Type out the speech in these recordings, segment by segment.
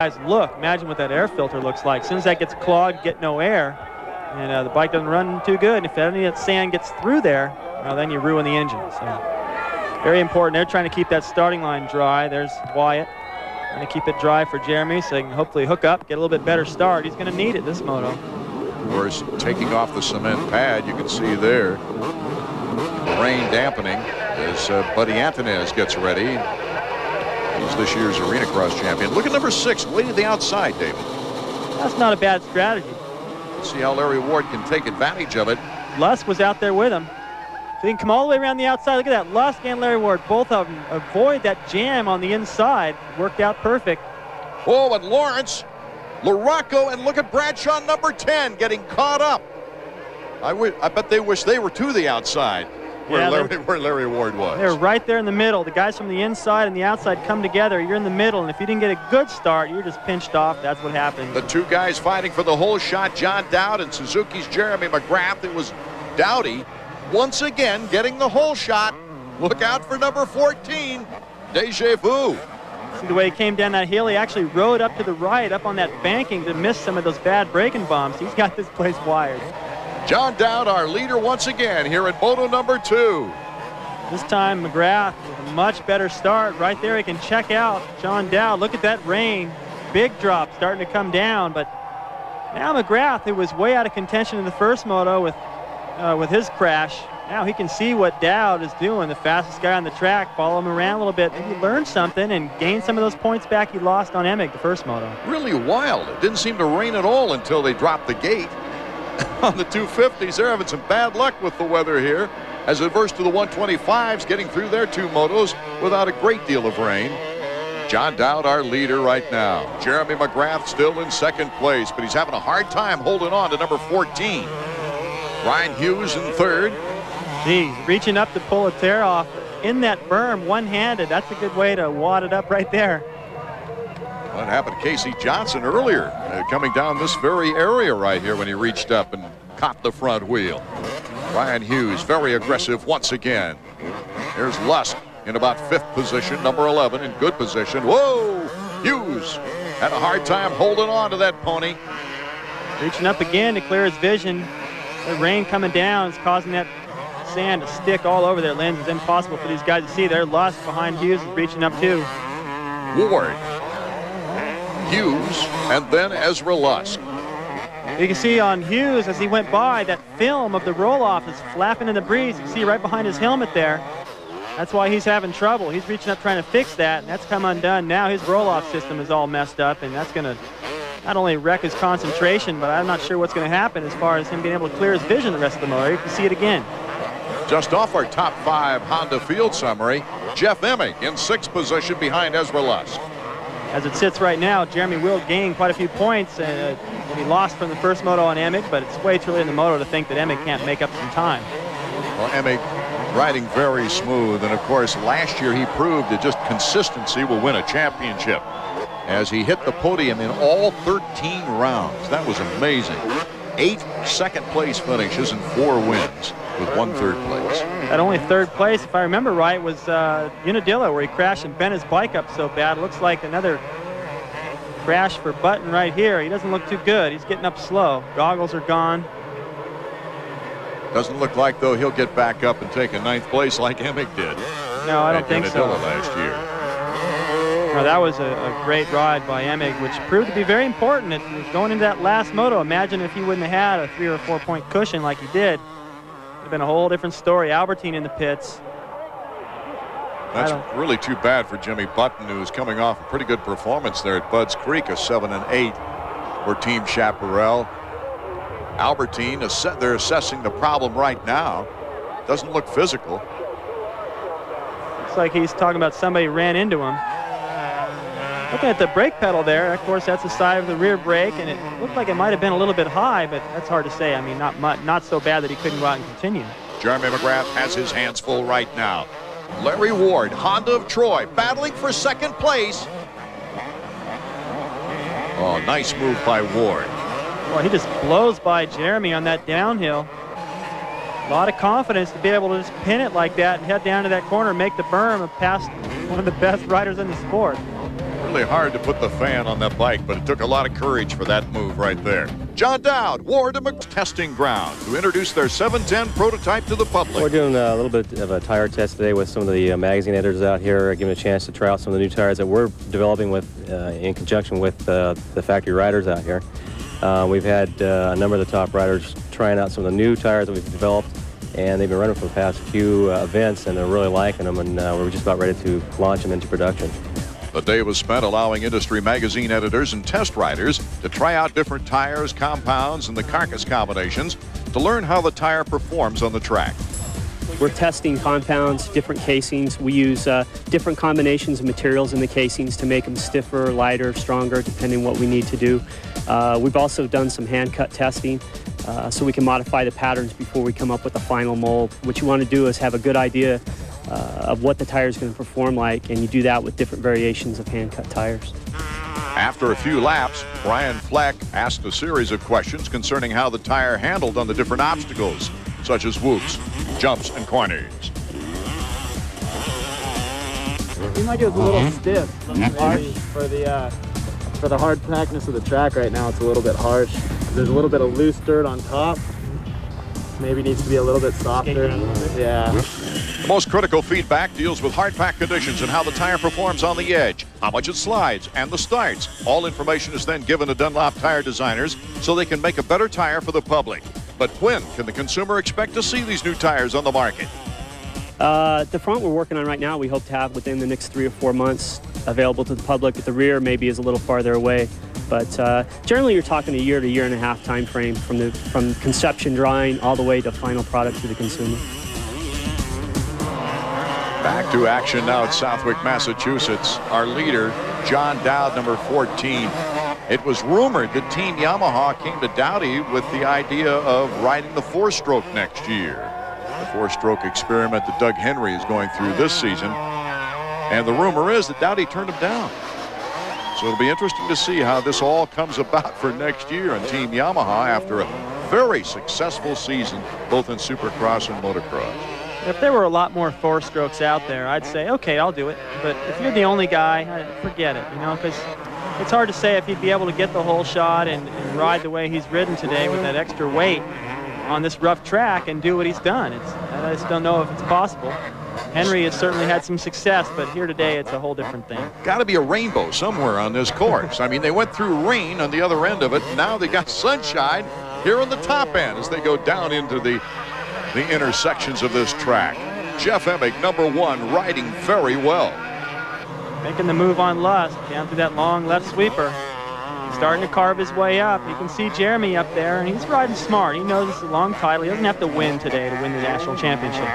Guys, look, imagine what that air filter looks like. As soon as that gets clogged, get no air, and the bike doesn't run too good. And if any of that sand gets through there, well, then you ruin the engine. So very important. They're trying to keep that starting line dry. There's Wyatt trying to keep it dry for Jeremy so he can hopefully hook up, get a little bit better start. He's going to need it this moto. Of course, taking off the cement pad, you can see there the rain dampening as Buddy Antonez gets ready. He's this year's Arena Cross champion. Look at number 6, way to the outside, David. That's not a bad strategy. See how Larry Ward can take advantage of it. Lusk was out there with him. So he can come all the way around the outside. Look at that. Lusk and Larry Ward, both of them avoid that jam on the inside. Worked out perfect. Oh, and Lawrence, LaRocco, and look at Bradshaw, number 10, getting caught up. I bet they wish they were to the outside. Where Larry Ward was. They're right there in the middle. The guys from the inside and the outside come together. You're in the middle, and if you didn't get a good start, you're just pinched off. That's what happened. The two guys fighting for the whole shot, John Dowd and Suzuki's Jeremy McGrath. It was Dowdy once again getting the whole shot. Look out for number 14, Deja Vu. See the way he came down that hill? He actually rode up to the right, up on that banking to miss some of those bad braking bumps. He's got this place wired. John Dowd, our leader once again here at moto number 2. This time McGrath with a much better start. Right there he can check out John Dowd. Look at that rain. Big drop starting to come down. But now McGrath, who was way out of contention in the first moto with his crash, now he can see what Dowd is doing. The fastest guy on the track. Follow him around a little bit. Maybe learn something and gain some of those points back he lost on Emig the first moto. Really wild. It didn't seem to rain at all until they dropped the gate. On the 250s, they're having some bad luck with the weather here, as adverse to the 125s, getting through their 2 motos without a great deal of rain. John Dowd, our leader right now. Jeremy McGrath still in 2nd place, but he's having a hard time holding on to number 14. Ryan Hughes in 3rd. He's reaching up to pull a tear off in that berm one-handed. That's a good way to wad it up right there. What happened to Casey Johnson earlier, coming down this very area right here when he reached up and caught the front wheel. Ryan Hughes, very aggressive once again. There's Lusk in about 5th position, number 11 in good position. Whoa! Hughes had a hard time holding on to that pony. Reaching up again to clear his vision. The rain coming down is causing that sand to stick all over their lens. It's impossible for these guys to see. There, Lusk behind Hughes is reaching up too. Ward, Hughes, and then Ezra Lusk. You can see on Hughes as he went by, that film of the roll-off is flapping in the breeze. You can see right behind his helmet there. That's why he's having trouble. He's reaching up trying to fix that, and that's come undone. Now his roll-off system is all messed up, and that's going to not only wreck his concentration, but I'm not sure what's going to happen as far as him being able to clear his vision the rest of the motor. You can see it again. Just off our top 5 Honda field summary, Jeff Emig in 6th position behind Ezra Lusk. As it sits right now, Jeremy will gain quite a few points. He lost from the first moto on Emig, but it's way too early in the moto to think that Emig can't make up some time. Well, Emig riding very smooth, and of course last year he proved that just consistency will win a championship as he hit the podium in all 13 rounds. That was amazing. 8 second-place finishes and 4 wins with 1 third place. That only 3rd place, if I remember right, was Unadilla, where he crashed and bent his bike up so bad. It looks like another crash for Button right here. He doesn't look too good. He's getting up slow. Goggles are gone. Doesn't look like, though, he'll get back up and take a 9th place like Emig did. No, I don't think so. Last year. No, that was a great ride by Emig, which proved to be very important. Going into that last moto, imagine if he wouldn't have had a 3 or 4 point cushion like he did. It would have been a whole different story. Albertine in the pits. That's really too bad for Jimmy Button, who's coming off a pretty good performance there at Budds Creek, a 7 and 8 for Team Chaparral. Albertine, they're assessing the problem right now. Doesn't look physical. Looks like he's talking about somebody ran into him. Looking at the brake pedal there, of course, that's the side of the rear brake, and it looked like it might have been a little bit high, but that's hard to say. I mean, not so bad that he couldn't go out and continue. Jeremy McGrath has his hands full right now. Larry Ward, Honda of Troy, battling for 2nd place. Oh, nice move by Ward. Well, he just blows by Jeremy on that downhill. A lot of confidence to be able to just pin it like that and head down to that corner and make the berm past one of the best riders in the sport. certainly hard to put the fan on that bike, but it took a lot of courage for that move right there. John Dowd, Ward and testing ground to introduce their 710 prototype to the public. We're doing a little bit of a tire test today with some of the magazine editors out here, giving a chance to try out some of the new tires that we're developing with in conjunction with the factory riders out here. We've had a number of the top riders trying out some of the new tires that we've developed, and they've been running for the past few events, and they're really liking them, and we're just about ready to launch them into production. The day was spent allowing industry magazine editors and test riders to try out different tires, compounds, and the carcass combinations to learn how the tire performs on the track. We're testing compounds, different casings. We use different combinations of materials in the casings to make them stiffer, lighter, stronger, depending what we need to do. We've also done some hand-cut testing so we can modify the patterns before we come up with a final mold. What you want to do is have a good idea of what the tire is going to perform like, and you do that with different variations of hand-cut tires. After a few laps, Brian Fleck asked a series of questions concerning how the tire handled on the different obstacles, such as whoops, jumps, and corners. Seemed like it was a little stiff. Maybe for the hard packness of the track right now, it's a little bit harsh. There's a little bit of loose dirt on top. Maybe needs to be a little bit softer. Yeah. The most critical feedback deals with hard pack conditions and how the tire performs on the edge, how much it slides, and the starts. All information is then given to Dunlop tire designers so they can make a better tire for the public. But when can the consumer expect to see these new tires on the market? The front we're working on right now, we hope to have within the next 3 or 4 months available to the public. The rear maybe is a little farther away. But generally you're talking a year to year and a half time frame from conception drawing all the way to final product to the consumer. Back to action now at Southwick, Massachusetts. Our leader, John Dowd, number 14. It was rumored that Team Yamaha came to Dowdy with the idea of riding the 4-stroke next year. The 4-stroke experiment that Doug Henry is going through this season. And the rumor is that Dowdy turned him down. So it'll be interesting to see how this all comes about for next year on Team Yamaha after a very successful season, both in Supercross and motocross. If there were a lot more 4-strokes out there, I'd say, okay, I'll do it. But if you're the only guy, forget it, you know, because it's hard to say if he'd be able to get the whole shot and ride the way he's ridden today with that extra weight on this rough track and do what he's done. I just don't know if it's possible. Henry has certainly had some success, but here today it's a whole different thing. Got to be a rainbow somewhere on this course. I mean, they went through rain on the other end of it. Now they got sunshine here on the top end as they go down into the intersections of this track. Jeff Emig, number 1, riding very well. Making the move on Lust, down through that long left sweeper. He's starting to carve his way up. You can see Jeremy up there, and he's riding smart. He knows it's a long title. He doesn't have to win today to win the national championship.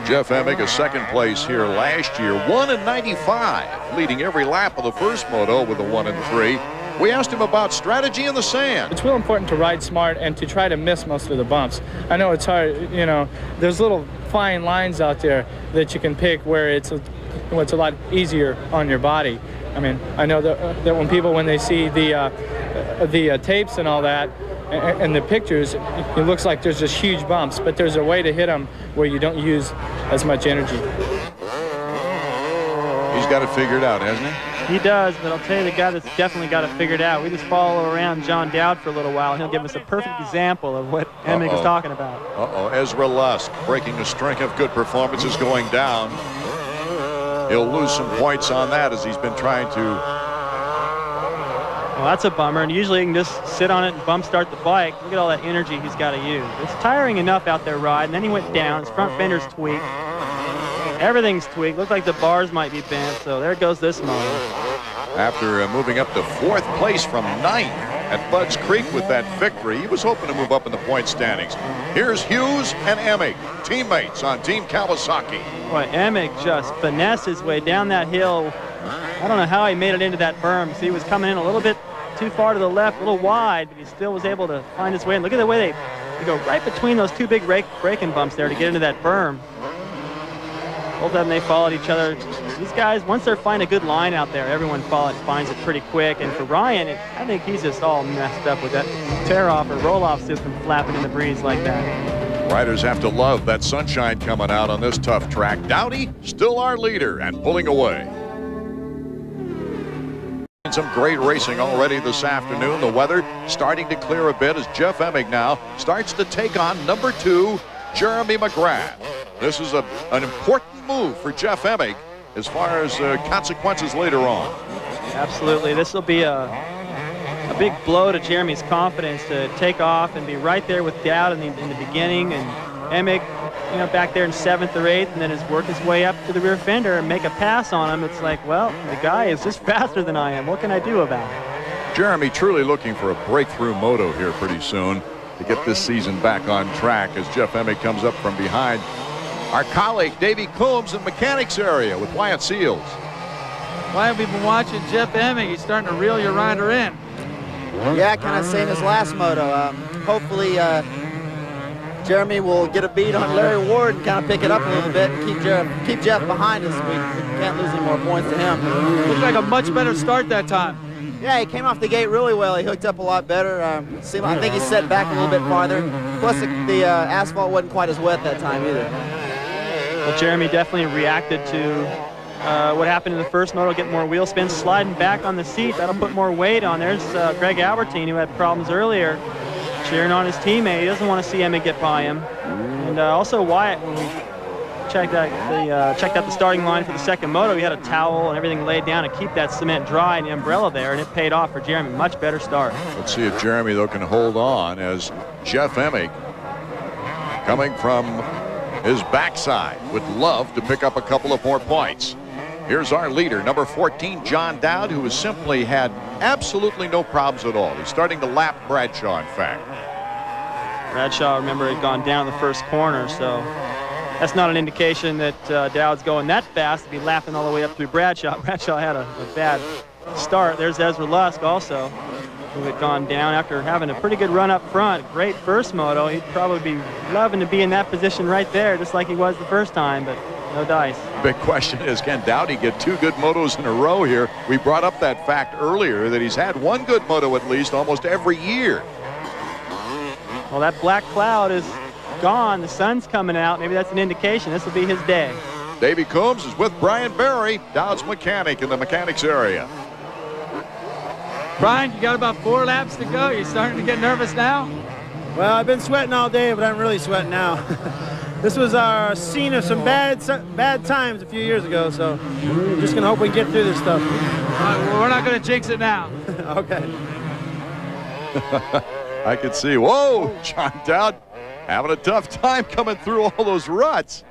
Jeff Emig, a second place here last year, 1 in 95, leading every lap of the first moto with a 1 in 3. We asked him about strategy in the sand. It's real important to ride smart and to try to miss most of the bumps. I know it's hard, you know, there's little fine lines out there that you can pick where it's a lot easier on your body. I mean, I know that when they see the tapes and all that, and the pictures, it looks like there's just huge bumps, but there's a way to hit them where you don't use as much energy. He's got it figured out, hasn't he? He does, but I'll tell you the guy that's definitely got it figured out. We just follow around John Dowd for a little while, and he'll give us a perfect example of what Emig is talking about. Ezra Lusk breaking a string of good performances going down. He'll lose some points on that as he's been trying to. Well, that's a bummer, and usually you can just sit on it and bump start the bike. Look at all that energy he's got to use. It's tiring enough out there riding, and then he went down. His front fender's tweaked. Everything's tweaked. Looks like the bars might be bent, so there goes this motor. After moving up to 4th place from 9th at Budds Creek with that victory, he was hoping to move up in the point standings. Here's Hughes and Emig, teammates on Team Kawasaki. Boy, Emig just finessed his way down that hill. I don't know how he made it into that berm. See, he was coming in a little bit too far to the left, a little wide, but he still was able to find his way. And look at the way they go right between those two big braking bumps there to get into that berm. Both of them, they followed each other. These guys, once they're finding a good line out there, everyone finds it pretty quick. And for Ryan, I think he's just all messed up with that tear-off or roll-off system flapping in the breeze like that. Riders have to love that sunshine coming out on this tough track. Dowdy, still our leader and pulling away. Some great racing already this afternoon. The weather starting to clear a bit as Jeff Emig now starts to take on number 2, Jeremy McGrath. This is an important move for Jeff Emig as far as consequences later on. Absolutely. This will be a big blow to Jeremy's confidence to take off and be right there with Dowd in the beginning, and Emig, you know, back there in 7th or 8th, and then work his way up to the rear fender and make a pass on him. It's like, well, the guy is just faster than I am. What can I do about it? Jeremy truly looking for a breakthrough moto here pretty soon to get this season back on track as Jeff Emig comes up from behind. Our colleague Davey Coombs in mechanics area with Wyatt Seals. Why have we been watching Jeff Emig? He's starting to reel your rider in. Yeah, kind of same as last moto. Hopefully Jeremy will get a beat on Larry Ward and kind of pick it up a little bit and keep Jeff behind us. We can't lose any more points to him. Looked like a much better start that time. Yeah, he came off the gate really well. He hooked up a lot better. I think he set back a little bit farther. Plus the asphalt wasn't quite as wet that time either. Well, Jeremy definitely reacted to what happened in the first moto, getting more wheel spin, sliding back on the seat. That'll put more weight on. There's Greg Albertine, who had problems earlier, cheering on his teammate. He doesn't want to see Emig get by him. And also Wyatt, when we checked out the starting line for the second moto, he had a towel and everything laid down to keep that cement dry and the umbrella there, and it paid off for Jeremy. Much better start. Let's see if Jeremy, though, can hold on as Jeff Emig coming from his backside would love to pick up a couple of more points. Here's our leader, number 14, John Dowd, who has simply had absolutely no problems at all. He's starting to lap Bradshaw, in fact. Bradshaw, remember, had gone down the first corner, so that's not an indication that Dowd's going that fast to be lapping all the way up through Bradshaw. Bradshaw had a bad start. There's Ezra Lusk also, who had gone down after having a pretty good run up front. Great first moto. He'd probably be loving to be in that position right there, just like he was the first time, but no dice. Big question is, can Dowdy get 2 good motos in a row here? We brought up that fact earlier that he's had 1 good moto at least almost every year. Well, that black cloud is gone. The sun's coming out. Maybe that's an indication this will be his day. Davey Coombs is with Brian Berry, Dowd's mechanic in the mechanics area. Brian, you got about 4 laps to go. You starting to get nervous now? Well, I've been sweating all day, but I'm really sweating now. This was our scene of some bad times a few years ago, so we're just going to hope we can get through this stuff. Well, we're not going to jinx it now. Okay. I can see, whoa, John Dowd having a tough time coming through all those ruts.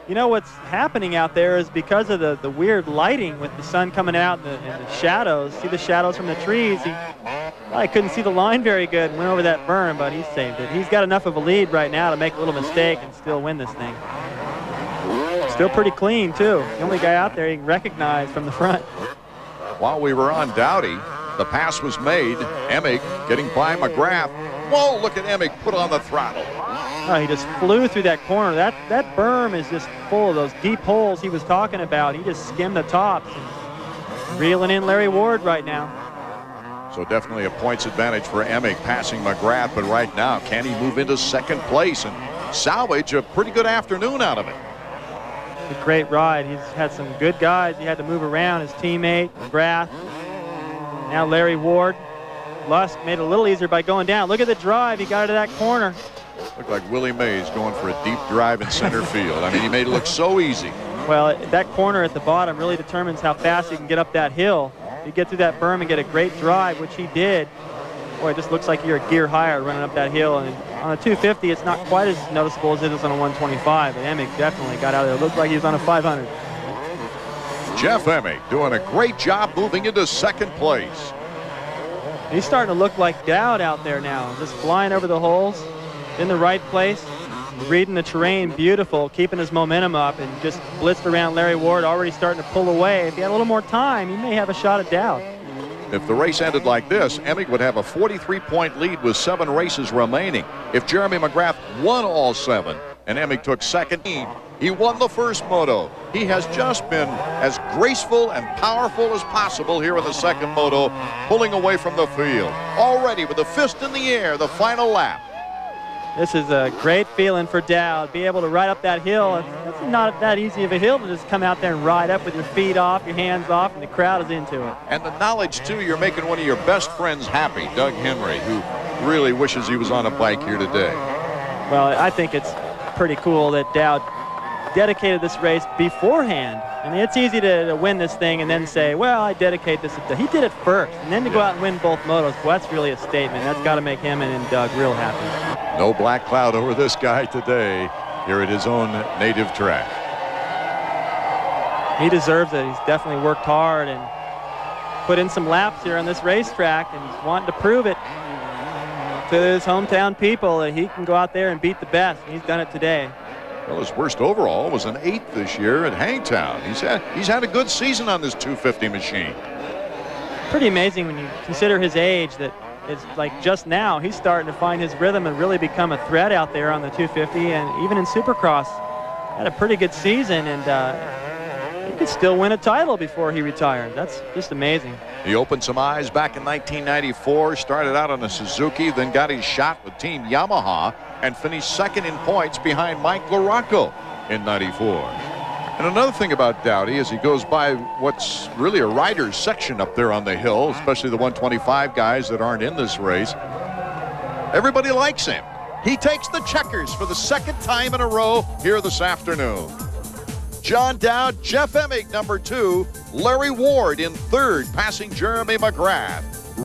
You know what's happening out there is because of the weird lighting with the sun coming out and the shadows. See the shadows from the trees. I couldn't see the line very good and went over that berm, but he saved it. He's got enough of a lead right now to make a little mistake and still win this thing. Still pretty clean, too. The only guy out there you can recognize from the front. While we were on Dowdy, the pass was made. Emig getting by McGrath. Whoa, look at Emig put on the throttle. Oh, he just flew through that corner. That berm is just full of those deep holes he was talking about. He just skimmed the tops. Reeling in Larry Ward right now. So definitely a points advantage for Emig passing McGrath, but right now, can he move into 2nd place and salvage a pretty good afternoon out of it? A great ride. He's had some good guys. He had to move around. His teammate, McGrath. Now Larry Ward. Lusk made it a little easier by going down. Look at the drive. He got into that corner. Looked like Willie Mays going for a deep drive in center field. I mean, he made it look so easy. Well, that corner at the bottom really determines how fast he can get up that hill. If you get through that berm and get a great drive, which he did, boy, it just looks like you're a gear higher running up that hill. And on a 250, it's not quite as noticeable as it is on a 125, but Emig definitely got out of there. It looked like he was on a 500. Jeff Emig doing a great job moving into 2nd place. He's starting to look like Dowd out there now, just flying over the holes in the right place, reading the terrain beautiful, keeping his momentum up, and just blitzed around Larry Ward, already starting to pull away. If he had a little more time, he may have a shot at Dowd. If the race ended like this, Emig would have a 43-point lead with 7 races remaining. If Jeremy McGrath won all 7 and Emig took 2nd, he won the first moto. He has just been as graceful and powerful as possible here in the 2nd moto, pulling away from the field. Already with a fist in the air, the final lap. This is a great feeling for Dowd. Be able to ride up that hill. It's not that easy of a hill to just come out there and ride up with your feet off, your hands off, and the crowd is into it. And the knowledge, too, you're making one of your best friends happy, Doug Henry, who really wishes he was on a bike here today. Well, I think it's pretty cool that Dowd dedicated this race beforehand. I mean, it's easy to win this thing and then say, well, I dedicate this. He did it first, and then to go out and win both motos. Well, that's really a statement. That's got to make him and Doug real happy. No black cloud over this guy today here at his own native track. He deserves it. He's definitely worked hard and put in some laps here on this racetrack, and he's wanting to prove it to his hometown people that he can go out there and beat the best, and he's done it today. Well, his worst overall was an 8th this year at Hangtown. He's had a good season on this 250 machine. Pretty amazing when you consider his age, that it's like just now he's starting to find his rhythm and really become a threat out there on the 250, and even in Supercross had a pretty good season, and he could still win a title before he retired. That's just amazing. He opened some eyes back in 1994, started out on a Suzuki, then got his shot with Team Yamaha, and finished second in points behind Mike LaRocco in 94. And another thing about Dowdy is he goes by what's really a rider's section up there on the hill, especially the 125 guys that aren't in this race. Everybody likes him. He takes the checkers for the second time in a row here this afternoon. John Dowd, Jeff Emig, number 2, Larry Ward in 3rd, passing Jeremy McGrath.